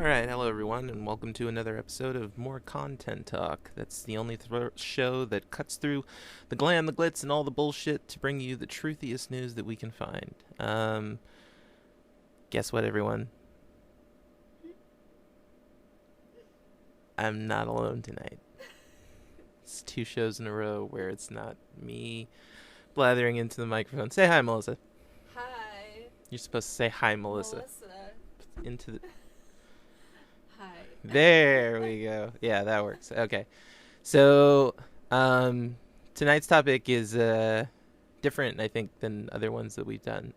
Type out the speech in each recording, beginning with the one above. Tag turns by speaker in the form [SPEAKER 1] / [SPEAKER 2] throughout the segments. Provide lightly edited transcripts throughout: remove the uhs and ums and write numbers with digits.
[SPEAKER 1] Alright, hello everyone, and welcome to another episode of More Content Talk. That's the only show that cuts through the glam, the glitz, and all the bullshit to bring you the truthiest news that we can find. Guess what, everyone? I'm not alone tonight. It's 2 shows in a row where it's not me blathering into the microphone. Say hi, Melissa.
[SPEAKER 2] Hi.
[SPEAKER 1] You're supposed to say hi, Melissa. Into the...
[SPEAKER 2] Hi.
[SPEAKER 1] There we go. Yeah, that works. Okay. So, tonight's topic is different, I think, than other ones that we've done.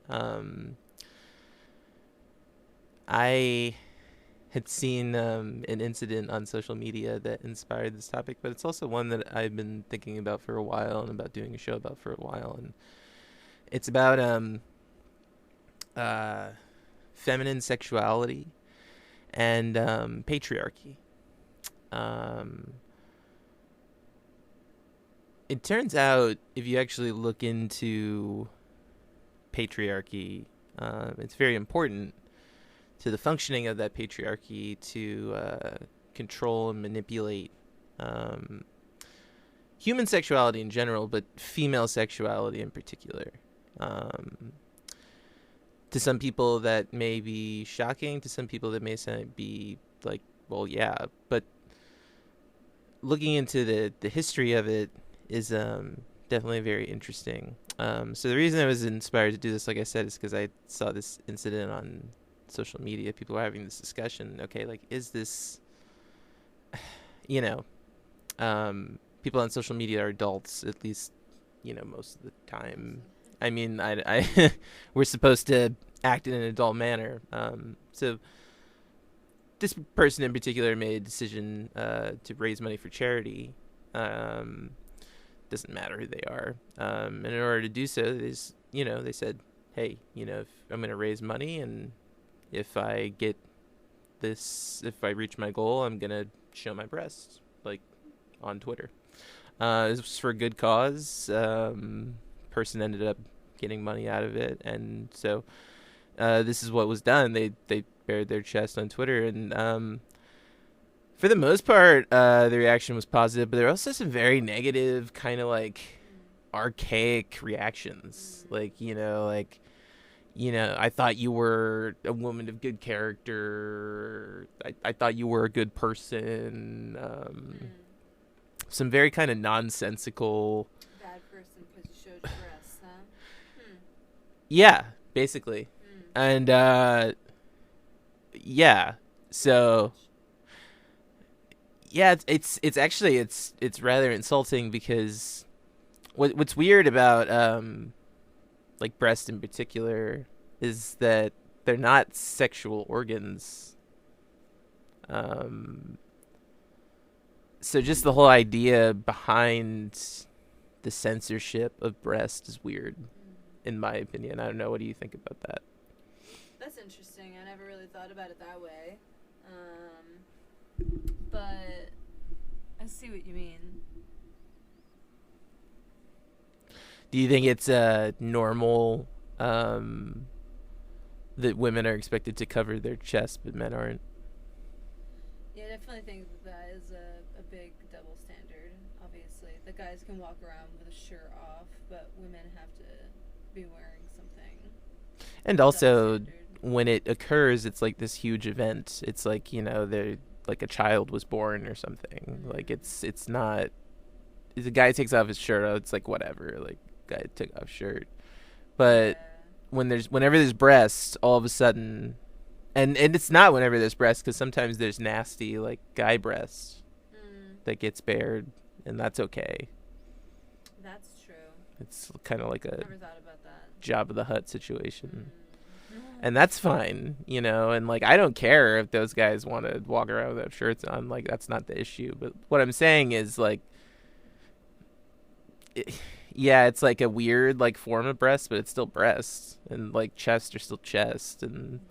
[SPEAKER 1] I had seen an incident on social media that inspired this topic, but it's also one that I've been thinking about for a while and about doing a show about for a while. And it's about feminine sexuality and patriarchy. It turns out, if you actually look into patriarchy, it's very important to the functioning of that patriarchy to control and manipulate human sexuality in general, but female sexuality in particular. To some people that may be shocking, to some people that may be like, well, yeah, but looking into the history of it is definitely very interesting. So the reason I was inspired to do this, like I said, is because I saw this incident on social media. People were having this discussion. Okay, like, is this, people on social media are adults, at least, most of the time. I mean, I we're supposed to act in an adult manner. So this person in particular made a decision to raise money for charity. Doesn't matter who they are. And in order to do so, they said, hey, if I'm going to raise money, and if I get this, if I reach my goal, I'm going to show my breasts, like, on Twitter. This was for a good cause. Person ended up getting money out of it, and so this is what was done. They bared their chest on Twitter, and for the most part, the reaction was positive, but there were also some very negative, kind of like archaic reactions. Like, I thought you were a woman of good character. I thought you were a good person. Some very kind of nonsensical.
[SPEAKER 2] Bad person because you showed your breasts, huh?
[SPEAKER 1] Yeah, basically. And yeah, so yeah, it's actually it's rather insulting, because what's weird about like breast in particular is that they're not sexual organs. So just the whole idea behind the censorship of breast is weird, in my opinion. I don't know. What do you think about that?
[SPEAKER 2] That's interesting. I never really thought about it that way. But I see what you mean.
[SPEAKER 1] Do you think it's normal that women are expected to cover their chest but men aren't?
[SPEAKER 2] Yeah, I definitely think that is a big double standard. Obviously, the guys can walk around with a shirt off, but women have to be wearing something.
[SPEAKER 1] And also, when it occurs, it's like this huge event. It's like, they're like a child was born or something. Like, it's not. If the guy takes off his shirt, it's like whatever. Like, guy took off shirt, but whenever there's breasts, all of a sudden, and it's not whenever there's breasts, because sometimes there's nasty like guy breasts that gets bared, and that's okay.
[SPEAKER 2] That's true.
[SPEAKER 1] It's kind of like a
[SPEAKER 2] Never thought about that.
[SPEAKER 1] Jabba the Hutt situation. And that's fine, and like, I don't care if those guys want to walk around with their shirts on. Like, that's not the issue. But what I'm saying is, like, yeah, it's like a weird like form of breast, but it's still breasts, and like chest are still chest, and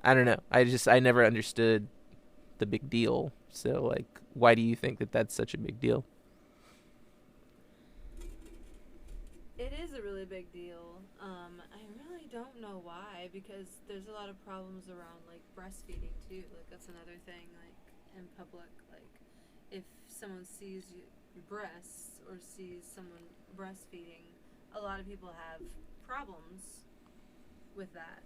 [SPEAKER 1] I don't know. I never understood the big deal. So like, why do you think that that's such a big deal?
[SPEAKER 2] It is a really big deal. I really don't know why, because there's a lot of problems around like breastfeeding too. Like that's another thing. Like in public, like if someone sees your breasts or sees someone breastfeeding, a lot of people have problems with that.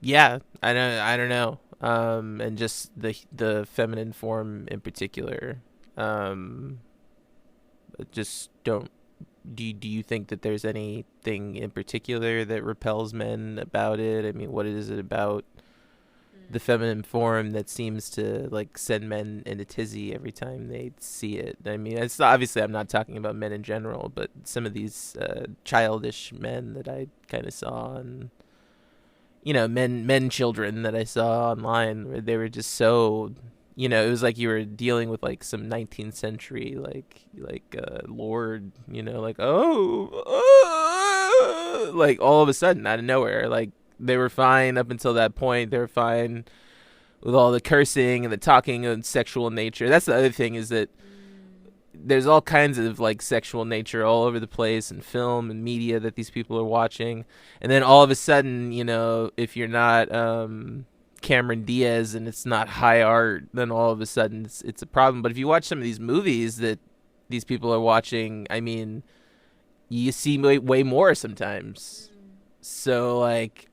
[SPEAKER 1] Yeah, I don't know. And just the feminine form in particular. Just don't. Do you think that there's anything in particular that repels men about it? I mean, what is it about the feminine form that seems to like send men in a tizzy every time they see it? I mean, it's obviously I'm not talking about men in general, but some of these childish men that I kind of saw, and children that I saw online, where they were just so, it was like you were dealing with like some 19th century lord, like like all of a sudden out of nowhere, like they were fine up until that point. They were fine with all the cursing and the talking of sexual nature. That's the other thing, is that there's all kinds of like sexual nature all over the place in film and media that these people are watching, and then all of a sudden, if you're not Cameron Diaz and it's not high art, then all of a sudden it's a problem. But if you watch some of these movies that these people are watching, I mean, you see way more sometimes. So like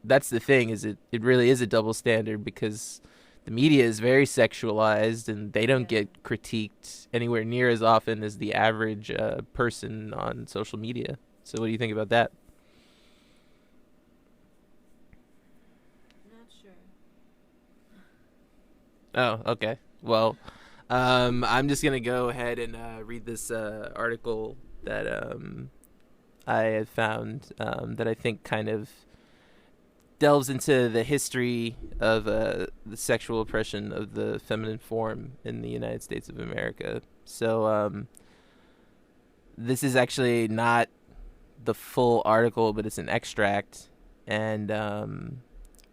[SPEAKER 1] that's the thing, is it really is a double standard, because the media is very sexualized and they don't get critiqued anywhere near as often as the average person on social media. So what do you think about that?
[SPEAKER 2] Not sure.
[SPEAKER 1] Oh, okay. Well, I'm just going to go ahead and read this article that I had found that I think kind of delves into the history of the sexual oppression of the feminine form in the United States of America. So this is actually not the full article, but it's an extract, and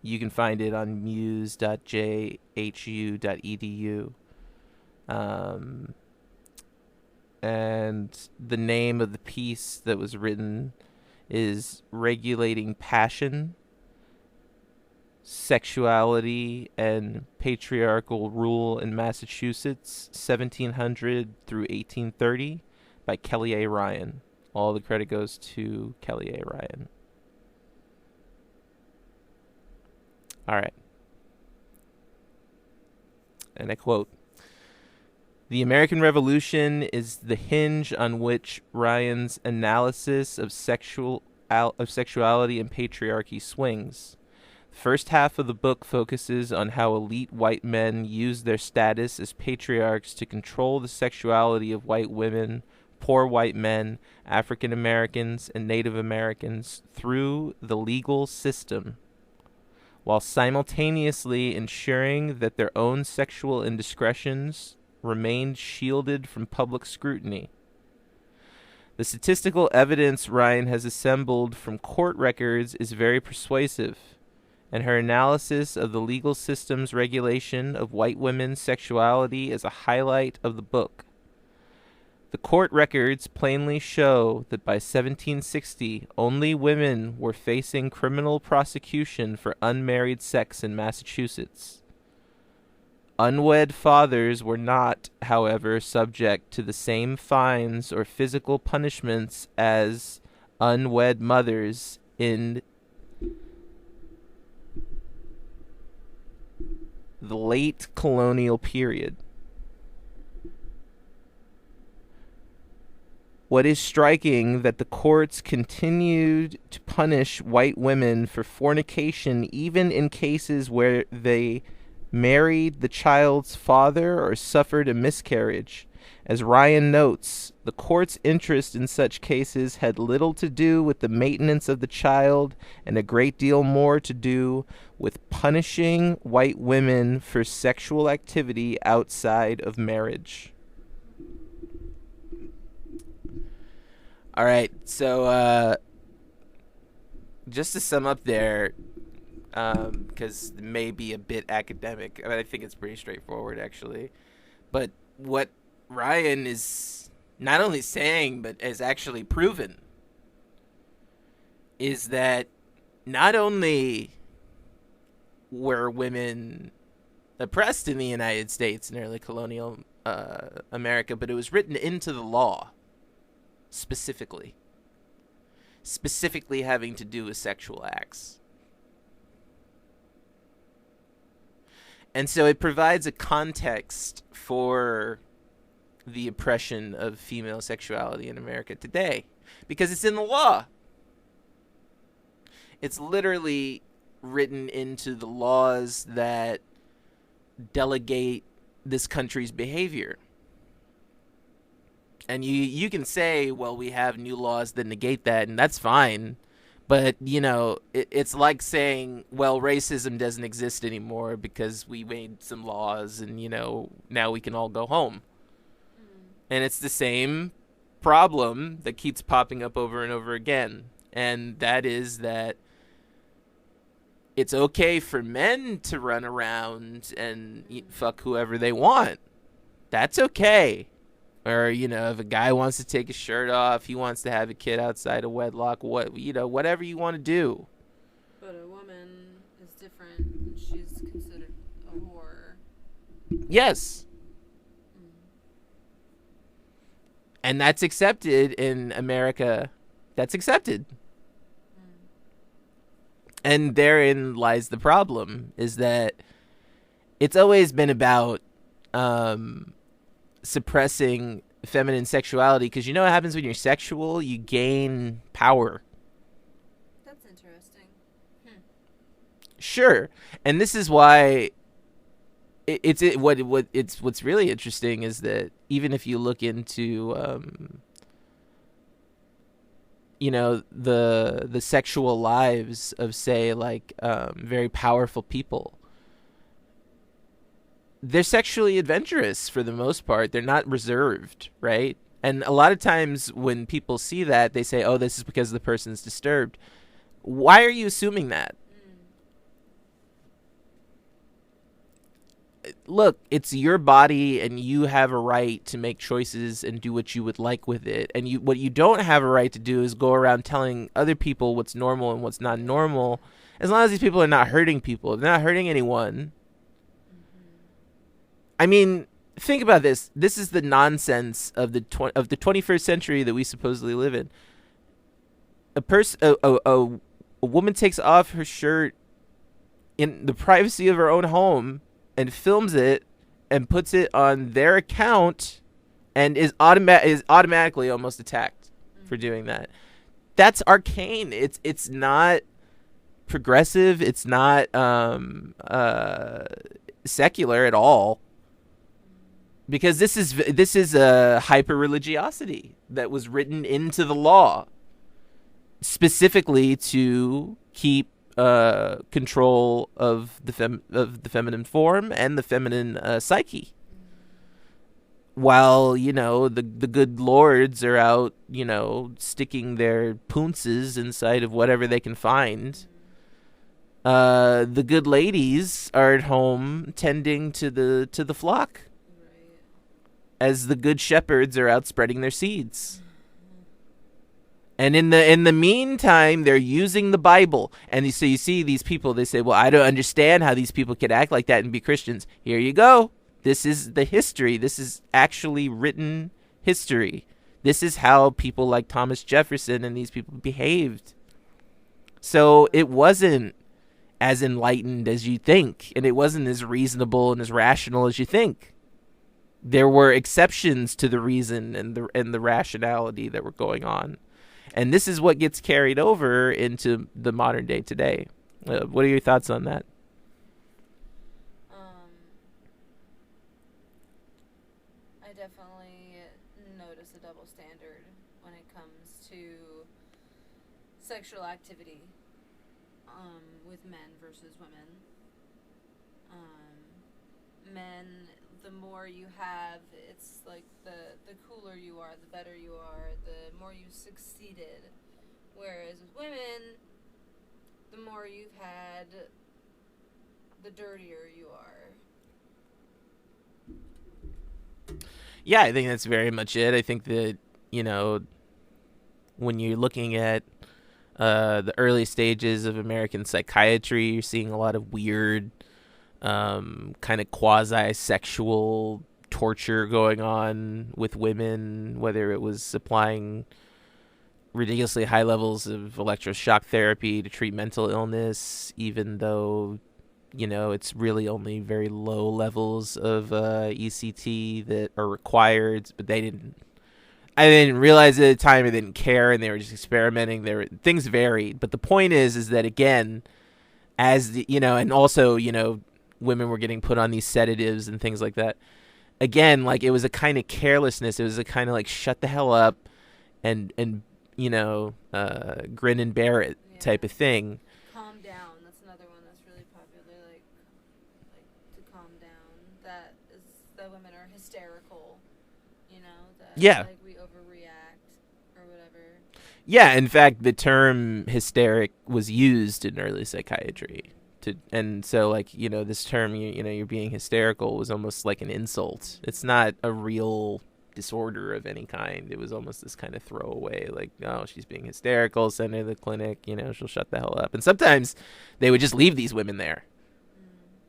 [SPEAKER 1] you can find it on muse.jhu.edu. And the name of the piece that was written is Regulating Passion, Sexuality and Patriarchal Rule in Massachusetts, 1700 through 1830, by Kelly A. Ryan. All the credit goes to Kelly A. Ryan. All right. And I quote, "The American Revolution is the hinge on which Ryan's analysis of sexuality and patriarchy swings. The first half of the book focuses on how elite white men use their status as patriarchs to control the sexuality of white women, poor white men, African Americans, and Native Americans through the legal system, while simultaneously ensuring that their own sexual indiscretions remained shielded from public scrutiny. The statistical evidence Ryan has assembled from court records is very persuasive, and her analysis of the legal system's regulation of white women's sexuality is a highlight of the book. The court records plainly show that by 1760, only women were facing criminal prosecution for unmarried sex in Massachusetts. Unwed fathers were not, however, subject to the same fines or physical punishments as unwed mothers in the late colonial period. What is striking that the courts continued to punish white women for fornication even in cases where they married the child's father or suffered a miscarriage. As Ryan notes, the court's interest in such cases had little to do with the maintenance of the child and a great deal more to do with punishing white women for sexual activity outside of marriage." All right, so just to sum up there, because it may be a bit academic, I think it's pretty straightforward, actually. But what Ryan is not only saying, but is actually proven, is that not only were women oppressed in the United States in early colonial America, but it was written into the law specifically having to do with sexual acts. And so it provides a context for the oppression of female sexuality in America today because it's in the law. It's literally written into the laws that delegate this country's behavior. And you can say, well, we have new laws that negate that, and that's fine. But, you know, it's like saying, well, racism doesn't exist anymore because we made some laws and, you know, now we can all go home. And it's the same problem that keeps popping up over and over again. And that is that it's okay for men to run around and fuck whoever they want. That's okay. Or, you know, if a guy wants to take his shirt off, he wants to have a kid outside of wedlock, whatever you want to do.
[SPEAKER 2] But a woman is different, and she's considered a whore.
[SPEAKER 1] Yes. And that's accepted in America. That's accepted. And therein lies the problem, is that it's always been about suppressing feminine sexuality, because you know what happens when you're sexual? You gain power.
[SPEAKER 2] That's interesting.
[SPEAKER 1] Sure. And this is why what's really interesting is that even if you look into you know, the sexual lives of, say, like very powerful people, they're sexually adventurous for the most part. They're not reserved, right? And a lot of times when people see that, they say, oh, this is because the person's disturbed. Why are you assuming that? Look, it's your body, and you have a right to make choices and do what you would like with it. And what you don't have a right to do is go around telling other people what's normal and what's not normal. As long as these people are not hurting people, if they're not hurting anyone. I mean, think about this. This is the nonsense of the 21st century that we supposedly live in. A woman takes off her shirt in the privacy of her own home and films it and puts it on their account and is automatically almost attacked for doing that. That's arcane. It's not progressive. It's not secular at all. Because this is a hyper religiosity that was written into the law specifically to keep control of the feminine form and the feminine psyche, while, you know, the good lords are out, you know, sticking their poonces inside of whatever they can find. The good ladies are at home tending to the flock, as the good shepherds are out spreading their seeds. And in the meantime, they're using the Bible. And so you see these people, they say, well, I don't understand how these people could act like that and be Christians. Here you go. This is the history. This is actually written history. This is how people like Thomas Jefferson and these people behaved. So it wasn't as enlightened as you think, and it wasn't as reasonable and as rational as you think. There were exceptions to the reason and the rationality that were going on. And this is what gets carried over into the modern day today. What are your thoughts on that?
[SPEAKER 2] I definitely notice a double standard when it comes to sexual activity with men versus women. Men, the more you have, it's like the cooler you are, the better you are, the more you succeeded. Whereas with women, the more you've had, the dirtier you are.
[SPEAKER 1] Yeah, I think that's very much it. I think that, you know, when you're looking at the early stages of American psychiatry. You're seeing a lot of weird, kind of quasi-sexual torture going on with women, whether it was applying ridiculously high levels of electroshock therapy to treat mental illness, even though, it's really only very low levels of ECT that are required. But I didn't realize it at the time. I didn't care, and they were just experimenting. Things varied, but the point is that, again, as the, and also, women were getting put on these sedatives and things like that. Again, like, it was a kind of carelessness. It was a kind of like, shut the hell up and grin and bear it type of thing.
[SPEAKER 2] Calm down. That's another one that's really popular. Like to calm down. That women are hysterical. That
[SPEAKER 1] Yeah.
[SPEAKER 2] like we overreact or whatever.
[SPEAKER 1] Yeah, in fact, the term hysteric was used in early psychiatry. And so, like, this term, you're being hysterical was almost like an insult. It's not a real disorder of any kind. It was almost this kind of throwaway, like, oh, she's being hysterical, send her to the clinic, she'll shut the hell up. And sometimes they would just leave these women there.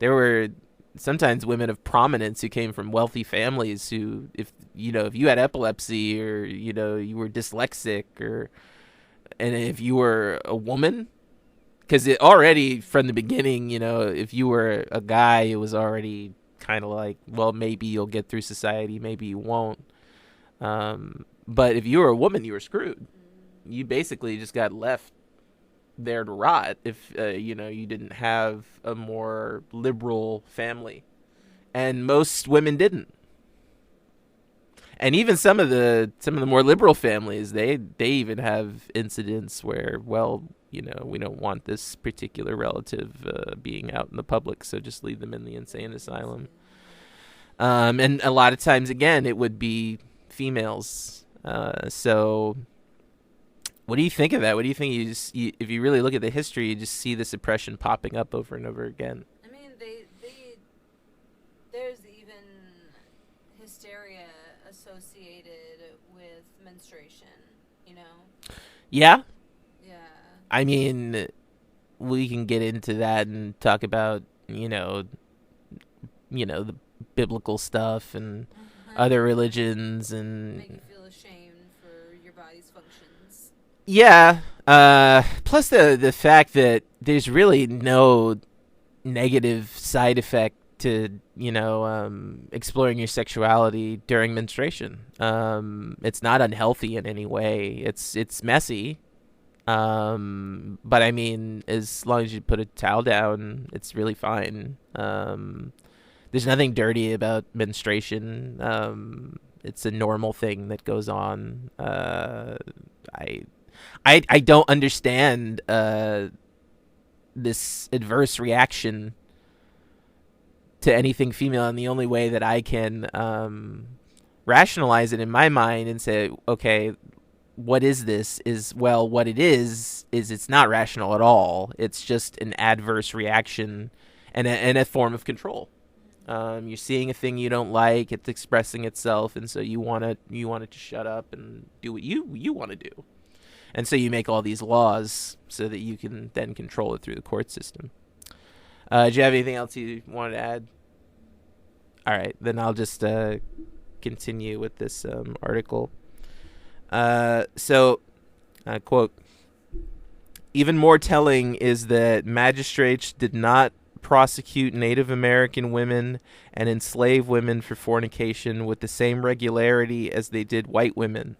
[SPEAKER 1] There were sometimes women of prominence who came from wealthy families who, if you had epilepsy or, you were dyslexic and if you were a woman, because it already from the beginning, if you were a guy, it was already kind of like, well, maybe you'll get through society, maybe you won't. But if you were a woman, you were screwed. You basically just got left there to rot if you didn't have a more liberal family, and most women didn't. And even some of the more liberal families, they even have incidents where, well, we don't want this particular relative being out in the public, so just leave them in the insane asylum. And a lot of times, again, it would be females. So what do you think of that? What do you think? If you really look at the history, you just see this oppression popping up over and over again.
[SPEAKER 2] I mean, there's even hysteria associated with menstruation,
[SPEAKER 1] Yeah?
[SPEAKER 2] Yeah.
[SPEAKER 1] I mean, we can get into that and talk about, the biblical stuff and other religions and
[SPEAKER 2] make you feel ashamed for your body's functions.
[SPEAKER 1] Yeah. Plus the fact that there's really no negative side effect to exploring your sexuality during menstruation. It's not unhealthy in any way. It's messy. But I mean, as long as you put a towel down, it's really fine. There's nothing dirty about menstruation. It's a normal thing that goes on. I don't understand this adverse reaction to anything female, and the only way that I can rationalize it in my mind and say, okay, what is this? What it is it's not rational at all. It's just an adverse reaction and a form of control. You're seeing a thing you don't like, it's expressing itself, and so you want it to shut up and do what you want to do. And so you make all these laws so that you can then control it through the court system. Do you have anything else you wanted to add? All right, then I'll just continue with this article. So, quote, even more telling is that magistrates did not prosecute Native American women and enslave women for fornication with the same regularity as they did white women.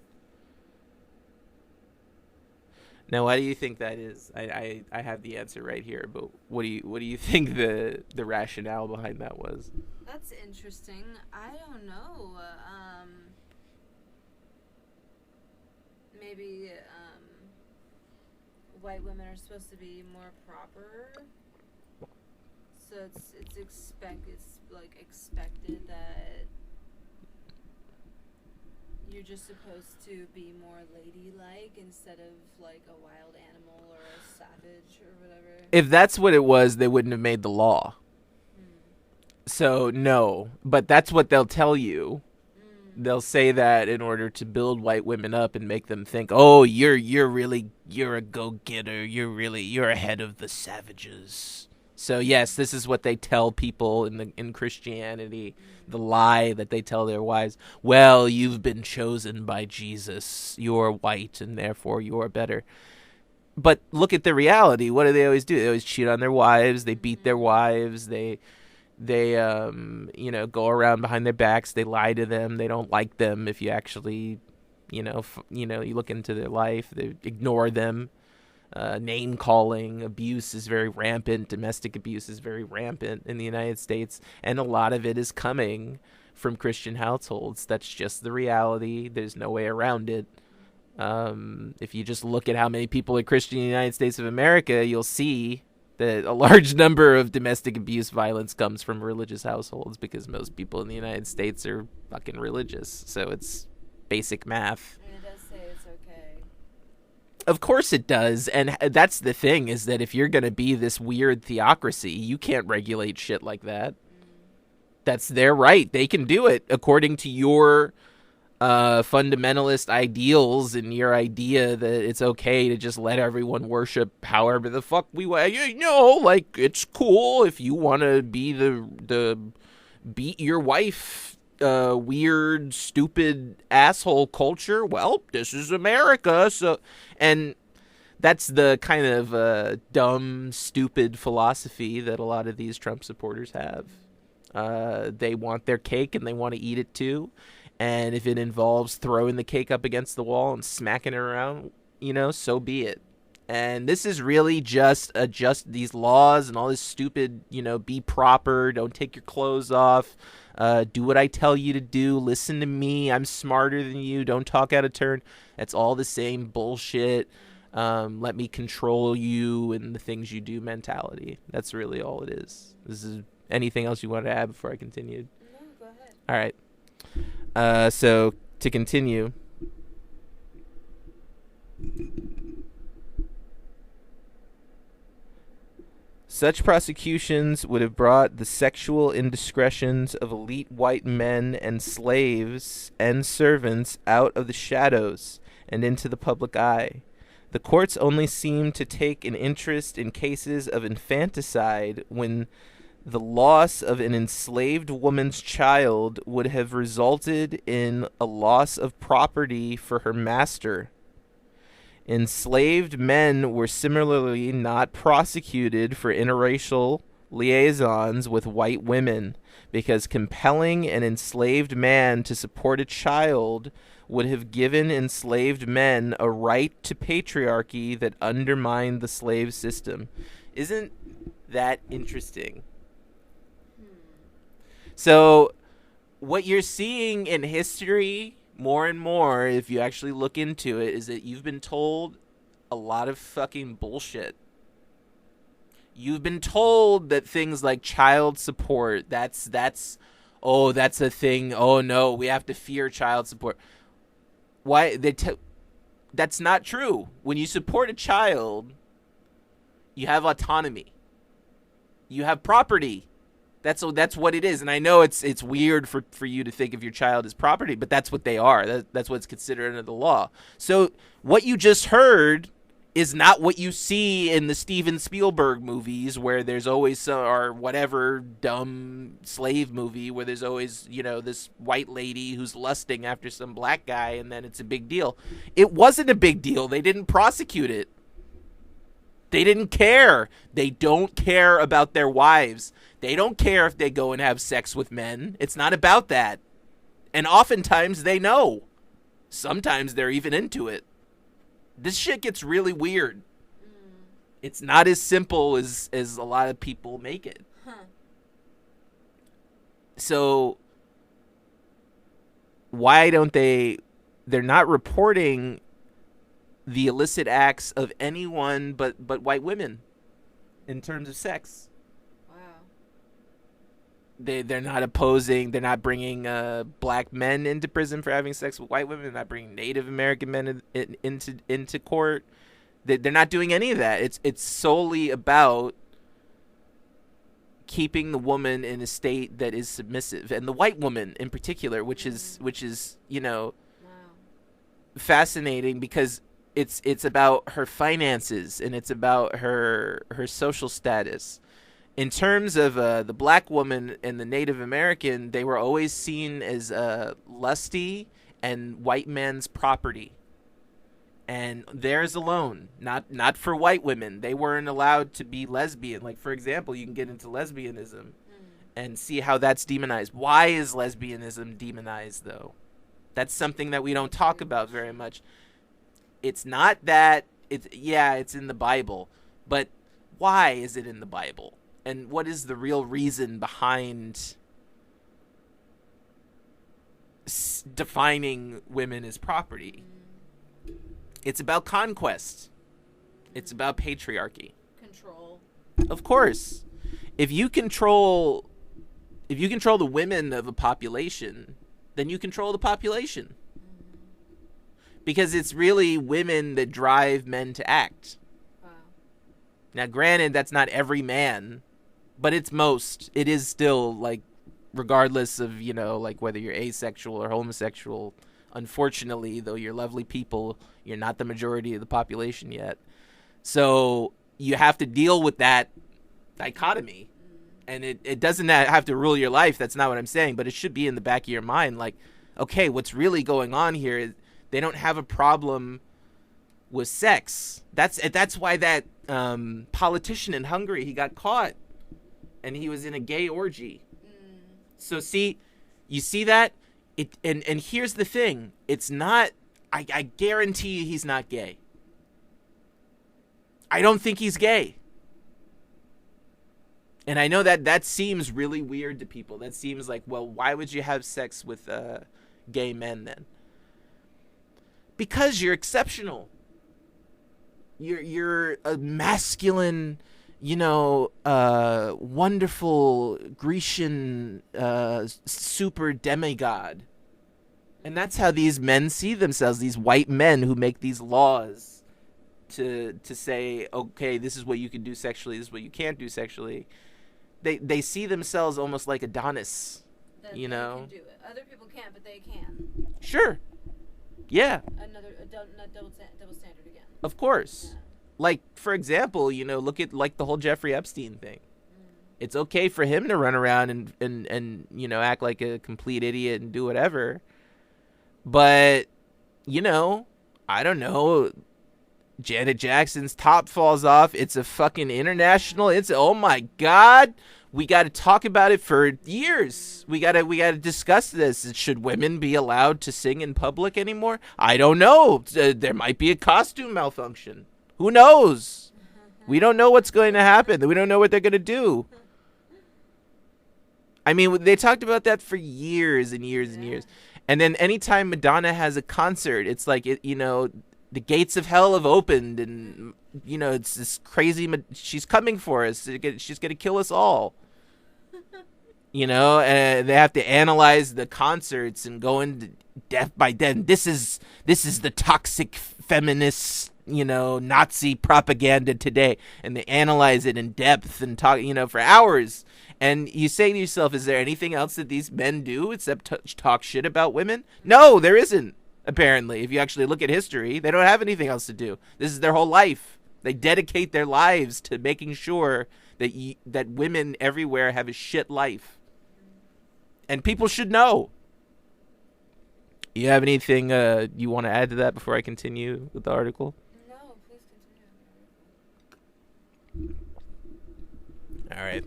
[SPEAKER 1] Now, why do you think that is? I have the answer right here, but what do you think the rationale behind that was?
[SPEAKER 2] That's interesting. I don't know. Maybe white women are supposed to be more proper, so it's expected that you're just supposed to be more ladylike instead of like a wild animal or a savage or whatever.
[SPEAKER 1] If that's what it was, they wouldn't have made the law. So no, but that's what they'll tell you. they'll say that in order to build white women up and make them think, oh, you're a go-getter, you're ahead of the savages. So yes, this is what they tell people in Christianity, the lie that they tell their wives. Well, you've been chosen by Jesus, you're white and therefore you're better. But look at the reality. What do? They always cheat on their wives, they beat their wives, they go around behind their backs, they lie to them, they don't like them. If you actually you look into their life, they ignore them. Name calling, abuse is very rampant, domestic abuse is very rampant in the United States, and a lot of it is coming from Christian households. That's just the reality. There's no way around it. If you just look at how many people are Christian in the United States of America, you'll see that a large number of domestic abuse violence comes from religious households, because most people in the United States are fucking religious. So it's basic math.
[SPEAKER 2] And it does say it's okay.
[SPEAKER 1] Of course it does. And that's the thing, is that if you're going to be this weird theocracy, you can't regulate shit like that. That's their right. They can do it according to your fundamentalist ideals and your idea that it's okay to just let everyone worship however the fuck we want. Like, it's cool if you want to be the beat your wife weird, stupid asshole culture. Well, this is America. So, and that's the kind of dumb, stupid philosophy that a lot of these Trump supporters have. They want their cake and they want to eat it too. And if it involves throwing the cake up against the wall and smacking it around, so be it. And this is really just these laws and all this stupid, be proper, don't take your clothes off, do what I tell you to do, listen to me, I'm smarter than you, don't talk out of turn. It's all the same bullshit. Let me control you and the things you do mentality. That's really all it is. This is anything else you want to add before I continue?
[SPEAKER 2] No, go ahead.
[SPEAKER 1] All right. So to continue, such prosecutions would have brought the sexual indiscretions of elite white men and slaves and servants out of the shadows and into the public eye. The courts only seem to take an interest in cases of infanticide when the loss of an enslaved woman's child would have resulted in a loss of property for her master. Enslaved men were similarly not prosecuted for interracial liaisons with white women, because compelling an enslaved man to support a child would have given enslaved men a right to patriarchy that undermined the slave system. Isn't that interesting? So what you're seeing in history more and more, if you actually look into it, is that you've been told a lot of fucking bullshit. You've been told that things like child support, that's a thing. Oh no, we have to fear child support. Why? That's not true. When you support a child, you have autonomy. You have property. That's what it is. And I know it's weird for you to think of your child as property, but that's what they are. That's what's considered under the law. So what you just heard is not what you see in the Steven Spielberg movies, where there's always or whatever dumb slave movie where there's always, this white lady who's lusting after some black guy and then it's a big deal. It wasn't a big deal. They didn't prosecute it. They didn't care. They don't care about their wives. They don't care if they go and have sex with men. It's not about that. And oftentimes they know. Sometimes they're even into it. This shit gets really weird. It's not as simple as a lot of people make it. So why don't they're not reporting the illicit acts of anyone but white women in terms of sex.
[SPEAKER 2] Wow.
[SPEAKER 1] They're not opposing, they're not bringing black men into prison for having sex with white women. They're not bringing Native American men into court. They're not doing any of that. It's solely about keeping the woman in a state that is submissive, and the white woman in particular, which is
[SPEAKER 2] Wow.
[SPEAKER 1] fascinating, because it's about her finances, and it's about her social status. In terms of the black woman and the Native American, they were always seen as lusty and white man's property. And theirs alone, not for white women. They weren't allowed to be lesbian. Like, for example, you can get into lesbianism and see how that's demonized. Why is lesbianism demonized, though? That's something that we don't talk about very much. It's not that it's in the Bible, but why is it in the Bible? And what is the real reason behind defining women as property? It's about conquest. It's about patriarchy.
[SPEAKER 2] Control.
[SPEAKER 1] Of course. If you control the women of a population, then you control the population. Because it's really women that drive men to act.
[SPEAKER 2] Wow.
[SPEAKER 1] Now, granted, that's not every man, but it's most. It is still, like, regardless of, like, whether you're asexual or homosexual. Unfortunately, though you're lovely people, you're not the majority of the population yet. So you have to deal with that dichotomy. And it doesn't have to rule your life. That's not what I'm saying. But it should be in the back of your mind. Like, okay, what's really going on here is they don't have a problem with sex. That's why that politician in Hungary, he got caught. And he was in a gay orgy. So you see that? And here's the thing. It's not, I guarantee you he's not gay. I don't think he's gay. And I know that seems really weird to people. That seems like, well, why would you have sex with gay men then? Because you're exceptional. You're a masculine, wonderful Grecian super demigod. And that's how these men see themselves, these white men who make these laws to say, okay, this is what you can do sexually, this is what you can't do sexually. They see themselves almost like Adonis,
[SPEAKER 2] They can do it. Other people can't, but they can.
[SPEAKER 1] Sure. Yeah.
[SPEAKER 2] Another double standard again.
[SPEAKER 1] Of course.
[SPEAKER 2] Yeah.
[SPEAKER 1] Like, for example, look at, like, the whole Jeffrey Epstein thing. It's okay for him to run around and act like a complete idiot and do whatever. But, I don't know, Janet Jackson's top falls off. It's a fucking international. Oh my God. We got to talk about it for years. We got to discuss this. Should women be allowed to sing in public anymore? I don't know. There might be a costume malfunction. Who knows? We don't know what's going to happen. We don't know what they're going to do. I mean, they talked about that for years and years and years. And then anytime Madonna has a concert, it's like, the gates of hell have opened, and, it's this crazy, she's coming for us. She's going to kill us all. And they have to analyze the concerts and go into death by death. This is the toxic feminist, Nazi propaganda today. And they analyze it in depth and talk, for hours. And you say to yourself, is there anything else that these men do except talk shit about women? No, there isn't, apparently. If you actually look at history, they don't have anything else to do. This is their whole life. They dedicate their lives to making sure that women everywhere have a shit life. And people should know. You have anything you want to add to that before I continue with the article?
[SPEAKER 2] No, please continue.
[SPEAKER 1] All right.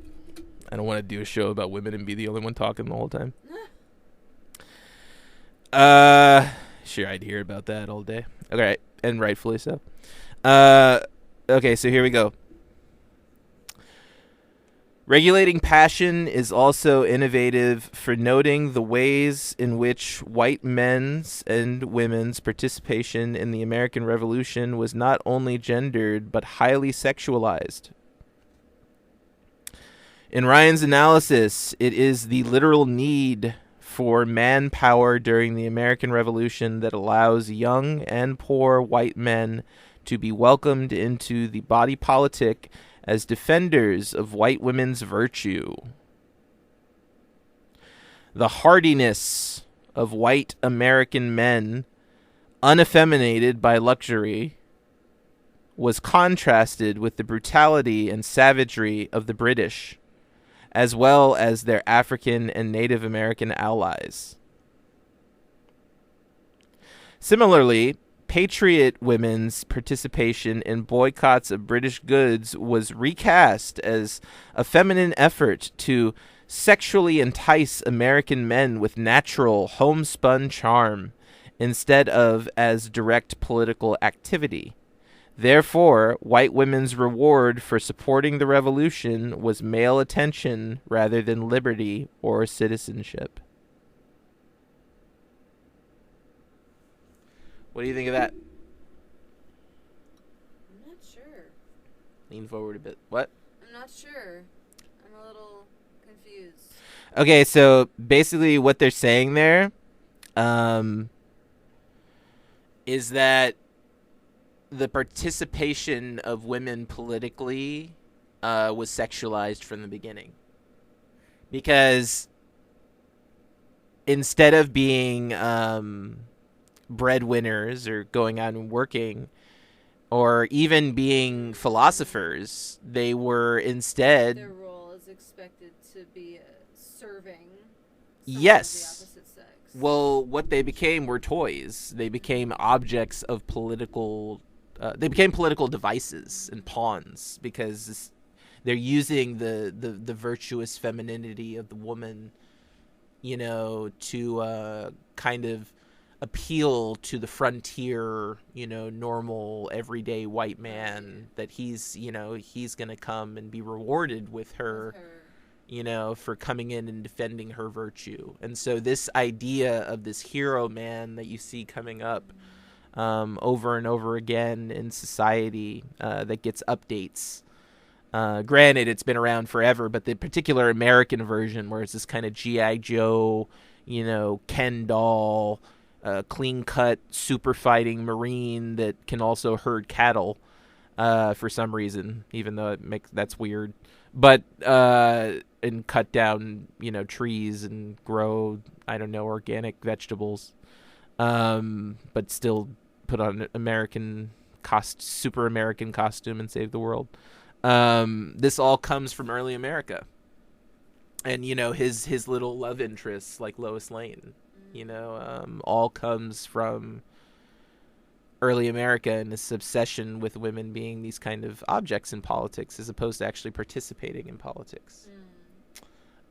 [SPEAKER 1] I don't want to do a show about women and be the only one talking the whole time. Sure, I'd hear about that all day. Okay, and rightfully so. Okay, so here we go. Regulating passion is also innovative for noting the ways in which white men's and women's participation in the American Revolution was not only gendered but highly sexualized. In Ryan's analysis, it is the literal need for manpower during the American Revolution that allows young and poor white men to be welcomed into the body politic as defenders of white women's virtue. The hardiness of white American men, uneffeminated by luxury, was contrasted with the brutality and savagery of the British, as well as their African and Native American allies. Similarly, patriot women's participation in boycotts of British goods was recast as a feminine effort to sexually entice American men with natural, homespun charm, instead of as direct political activity. Therefore, white women's reward for supporting the revolution was male attention rather than liberty or citizenship. What do you think of that?
[SPEAKER 2] I'm not sure.
[SPEAKER 1] Lean forward a bit. What?
[SPEAKER 2] I'm not sure. I'm a little confused.
[SPEAKER 1] Okay, so basically what they're saying there is that the participation of women politically was sexualized from the beginning. Because instead of being breadwinners or going out and working or even being philosophers, they were instead...
[SPEAKER 2] Their role is expected to be serving
[SPEAKER 1] Yes.
[SPEAKER 2] of the opposite sex.
[SPEAKER 1] Well, what they became were toys. They became objects of political... they became political devices and pawns because they're using the virtuous femininity of the woman, to kind of appeal to the frontier, normal, everyday white man that he's going to come and be rewarded with her, for coming in and defending her virtue. And so this idea of this hero man that you see coming up over and over again in society that gets updates. Granted, it's been around forever, but the particular American version where it's this kind of G.I. Joe, Ken doll, clean-cut, super fighting Marine that can also herd cattle for some reason, even though that's weird. But and cut down, trees and grow, organic vegetables. But still put on an super American costume and save the world. This all comes from early America. And, his little love interests like Lois Lane, all comes from early America and this obsession with women being these kind of objects in politics as opposed to actually participating in politics.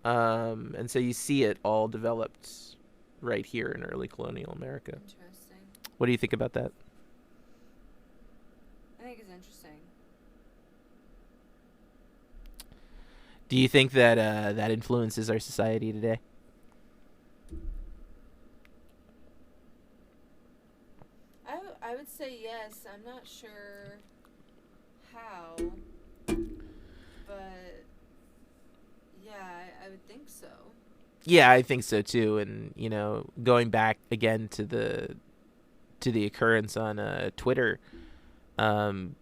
[SPEAKER 1] And so you see it all developed right here in early colonial America.
[SPEAKER 2] Interesting.
[SPEAKER 1] What do you think about that?
[SPEAKER 2] I think it's interesting.
[SPEAKER 1] Do you think that that influences our society today?
[SPEAKER 2] I would say yes. I'm not sure how, but yeah, I would think so.
[SPEAKER 1] Yeah, I think so too. And going back again to the occurrence on Twitter, do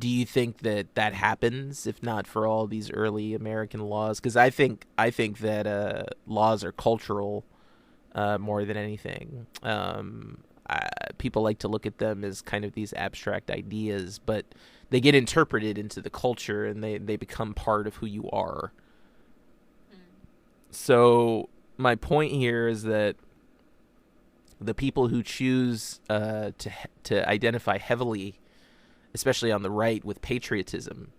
[SPEAKER 1] you think that happens if not for all these early American laws? Because I think that laws are cultural more than anything. People like to look at them as kind of these abstract ideas, but they get interpreted into the culture and they become part of who you are. So my point here is that the people who choose to identify heavily, especially on the right, with patriotism,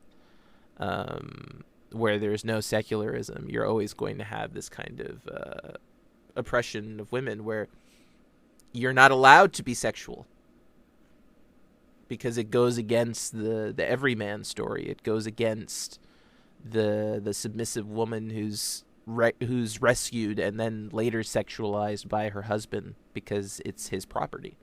[SPEAKER 1] where there's no secularism, you're always going to have this kind of oppression of women where you're not allowed to be sexual because it goes against the everyman story. It goes against the submissive woman who's rescued and then later sexualized by her husband because it's his property.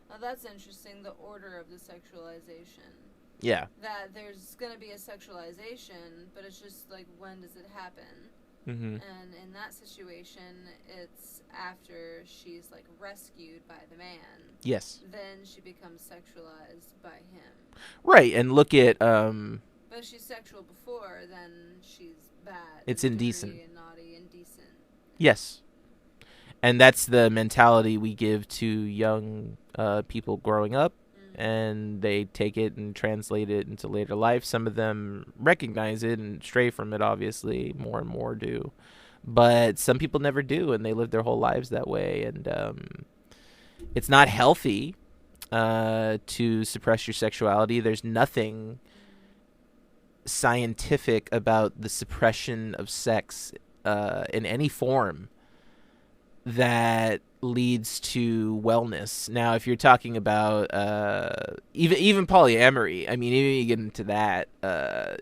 [SPEAKER 2] Now that's interesting, the order of the sexualization.
[SPEAKER 1] Yeah.
[SPEAKER 2] That there's going to be a sexualization, but it's just like, when does it happen?
[SPEAKER 1] Mm-hmm.
[SPEAKER 2] And in that situation, it's after she's like rescued by the man.
[SPEAKER 1] Yes.
[SPEAKER 2] Then she becomes sexualized by him.
[SPEAKER 1] Right, and look at
[SPEAKER 2] But if she's sexual before, then she's bad.
[SPEAKER 1] It's
[SPEAKER 2] and
[SPEAKER 1] indecent.
[SPEAKER 2] dirty and naughty and indecent.
[SPEAKER 1] Yes. And that's the mentality we give to young people growing up, and they take it and translate it into later life. Some of them recognize it and stray from it, obviously. More and more do. But some people never do, and they live their whole lives that way. And it's not healthy to suppress your sexuality. There's nothing scientific about the suppression of sex in any form that leads to wellness. Now, if you're talking about even polyamory, I mean, even you get into that,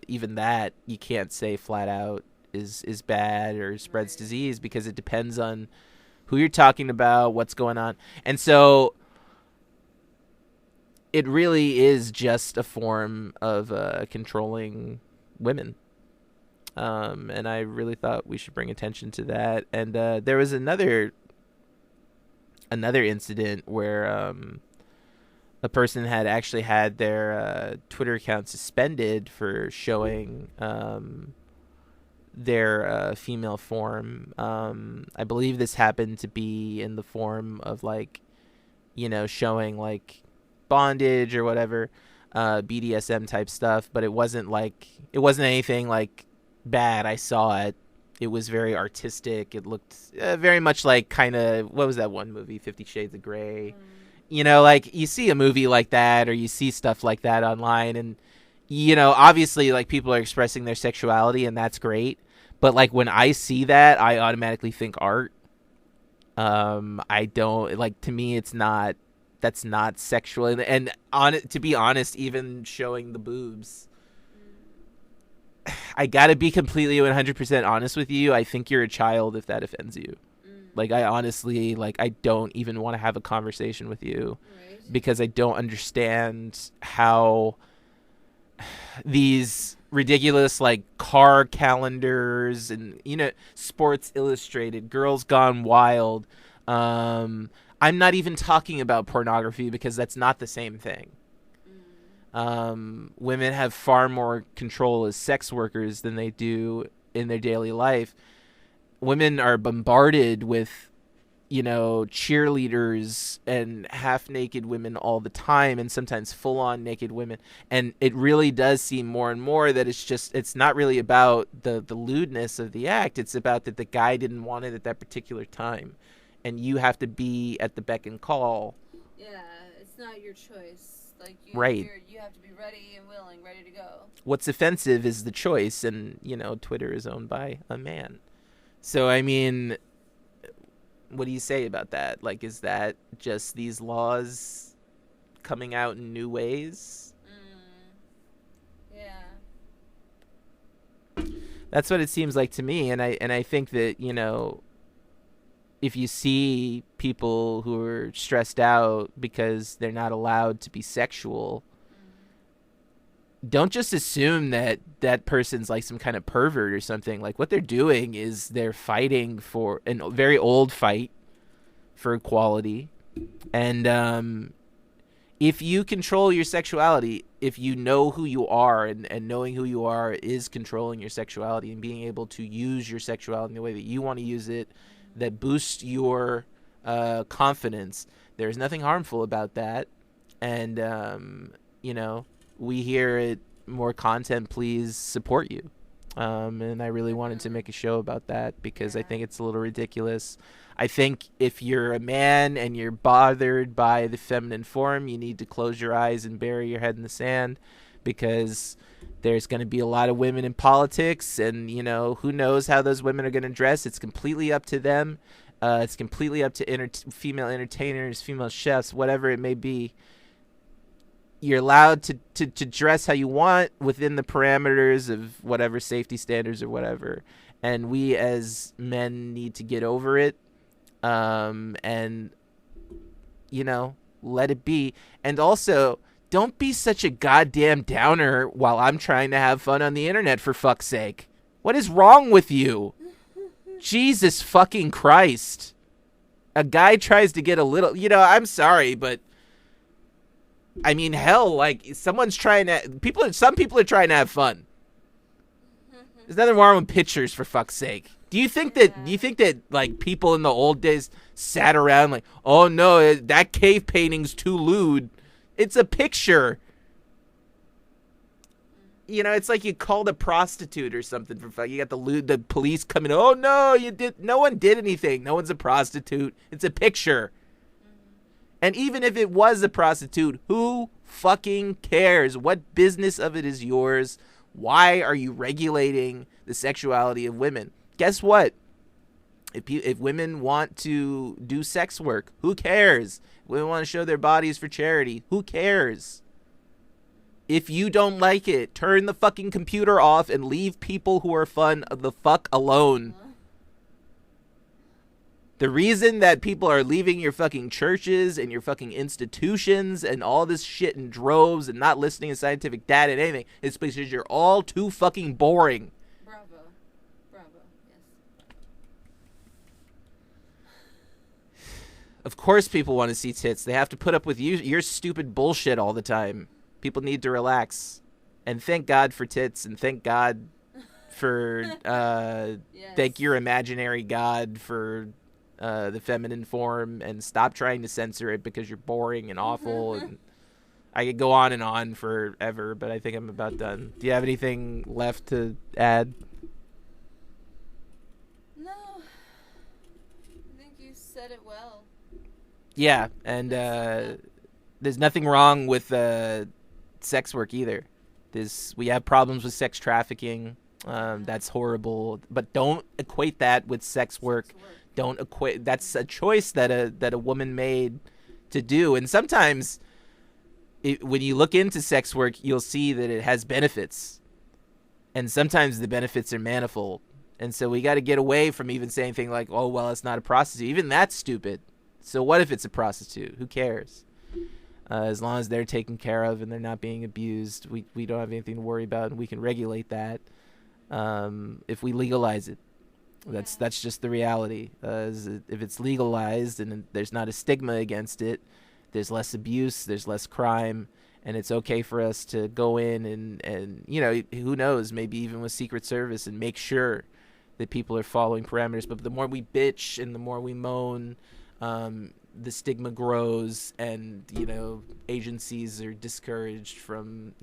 [SPEAKER 1] even that you can't say flat out is bad or spreads disease, because it depends on who you're talking about, what's going on. And so it really is just a form of controlling women. And I really thought we should bring attention to that. And there was another incident where a person had actually had their Twitter account suspended for showing their female form. I believe this happened to be in the form of, like, showing like bondage or whatever, BDSM type stuff, but it wasn't anything like bad. I saw it. It was very artistic. It looked very much like kind of, what was that one movie, 50 Shades of Grey? Like you see a movie like that, or you see stuff like that online, and obviously like people are expressing their sexuality, and that's great. But like when I see that, I automatically think art. I don't like, to me that's not sexual. And to be honest, even showing the boobs, I gotta be completely 100% honest with you. I think you're a child if that offends you. Like, I honestly, like, I don't even want to have a conversation with you, because I don't understand how these ridiculous, like, car calendars and, Sports Illustrated, Girls Gone Wild. I'm not even talking about pornography, because that's not the same thing. Women have far more control as sex workers than they do in their daily life. Women are bombarded with, cheerleaders and half-naked women all the time, and sometimes full-on naked women. And it really does seem more and more that it's not really about the lewdness of the act. It's about that the guy didn't want it at that particular time, and you have to be at the beck and call.
[SPEAKER 2] Yeah, it's not your choice. Like,
[SPEAKER 1] right.
[SPEAKER 2] You have to be ready and willing, ready to go.
[SPEAKER 1] What's offensive is the choice, and, Twitter is owned by a man. So, I mean, what do you say about that? Like, is that just these laws coming out in new ways?
[SPEAKER 2] Yeah.
[SPEAKER 1] That's what it seems like to me, and I think that, if you see people who are stressed out because they're not allowed to be sexual, don't just assume that that person's like some kind of pervert or something. Like, what they're doing is they're fighting for a very old fight for equality. And if you control your sexuality, if you know who you are, and knowing who you are is controlling your sexuality and being able to use your sexuality in the way that you want to use it, that boosts your confidence, there's nothing harmful about that. And, we here at More Content Please support you. And I really wanted to make a show about that, because I think it's a little ridiculous. I think if you're a man and you're bothered by the feminine form, you need to close your eyes and bury your head in the sand, because there's going to be a lot of women in politics, and, who knows how those women are going to dress. It's completely up to them. It's completely up to female entertainers, female chefs, whatever it may be. You're allowed to dress how you want within the parameters of whatever safety standards or whatever. And we as men need to get over it, and, let it be. And also, don't be such a goddamn downer while I'm trying to have fun on the internet, for fuck's sake. What is wrong with you? Jesus fucking Christ. A guy tries to get a little, I'm sorry, but I mean, hell, like some people are trying to have fun. There's nothing wrong with pictures, for fuck's sake. Do you think that like people in the old days sat around like, oh no, that cave painting's too lewd? It's a picture. It's like you called a prostitute or something for fuck. You got the police coming. Oh no, no one did anything. No one's a prostitute. It's a picture. And even if it was a prostitute, who fucking cares? What business of it is yours? Why are you regulating the sexuality of women? Guess what? If women want to do sex work, who cares? If women want to show their bodies for charity, who cares? If you don't like it, turn the fucking computer off and leave people who are fun the fuck alone. The reason that people are leaving your fucking churches and your fucking institutions and all this shit in droves and not listening to scientific data and anything is because you're all too fucking boring.
[SPEAKER 2] Bravo, yes.
[SPEAKER 1] Of course people want to see tits. They have to put up with your stupid bullshit all the time. People need to relax. And thank God for tits, and thank God for
[SPEAKER 2] Yes.
[SPEAKER 1] thank your imaginary God for the feminine form, and stop trying to censor it because you're boring and awful. And I could go on and on forever, but I think I'm about done. Do you have anything left to add?
[SPEAKER 2] No. I think you said it well.
[SPEAKER 1] Yeah, and there's nothing wrong with sex work either. We have problems with sex trafficking. That's horrible. But don't equate that with sex work. Don't equate. That's a choice that a woman made to do. And sometimes, when you look into sex work, you'll see that it has benefits. And sometimes the benefits are manifold. And so we got to get away from even saying things like, "Oh well, it's not a prostitute." Even that's stupid. So what if it's a prostitute? Who cares? As long as they're taken care of and they're not being abused, we don't have anything to worry about, and we can regulate that if we legalize it. That's just the reality. If it's legalized and there's not a stigma against it, there's less abuse, there's less crime, and it's okay for us to go in and who knows, maybe even with Secret Service, and make sure that people are following parameters. But the more we bitch and the more we moan, the stigma grows, and agencies are discouraged from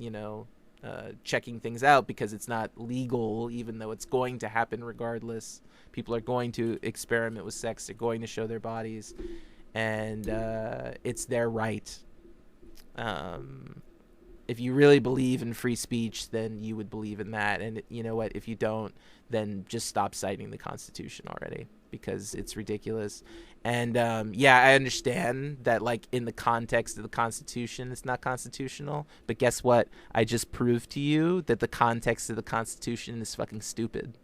[SPEAKER 1] checking things out because it's not legal, even though it's going to happen regardless. People are going to experiment with sex. They're going to show their bodies, and it's their right. If you really believe in free speech, then you would believe in that. And you know what? If you don't, then just stop citing the Constitution already, because it's ridiculous. And I understand that, like, in the context of the Constitution, it's not constitutional. But guess what? I just proved to you that the context of the Constitution is fucking stupid.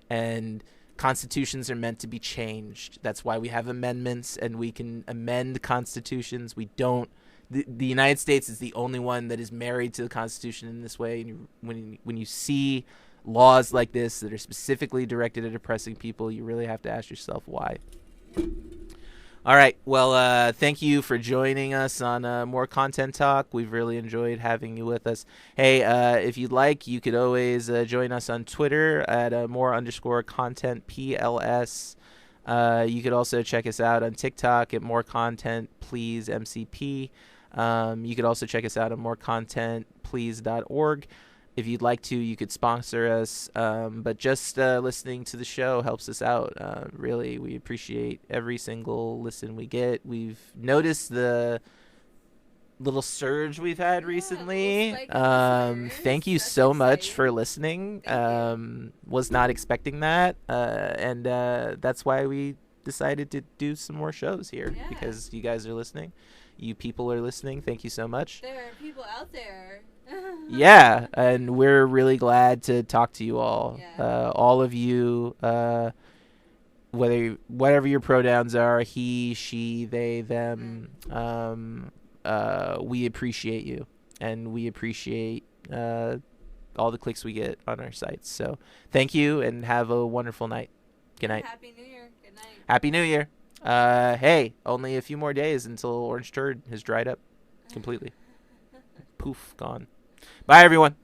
[SPEAKER 1] And constitutions are meant to be changed. That's why we have amendments, and we can amend constitutions. We don't. The United States is the only one that is married to the Constitution in this way. And when you see laws like this that are specifically directed at oppressing people, you really have to ask yourself why. All right. Well, thank you for joining us on More Content Talk. We've really enjoyed having you with us. Hey, if you'd like, you could always join us on Twitter at more_content PLS. You could also check us out on TikTok at More Content Please MCP. You could also check us out on morecontentplease.org. If you'd like to, you could sponsor us, but just listening to the show helps us out. Really, we appreciate every single listen we get. We've noticed the little surge we've had recently. Thank you so much for listening. Was not expecting that, and that's why we decided to do some more shows here, because you guys are listening. You people are listening. Thank you so much.
[SPEAKER 2] There are people out there.
[SPEAKER 1] Yeah, and we're really glad to talk to you all. All of you, whatever your pronouns are, he, she, they, them, we appreciate you, and we appreciate all the clicks we get on our sites. So thank you, and have a wonderful night. Good night.
[SPEAKER 2] Happy New Year. Good night.
[SPEAKER 1] Happy New Year. Hey, only a few more days until Orange Turd has dried up completely. Poof, gone. Bye, everyone.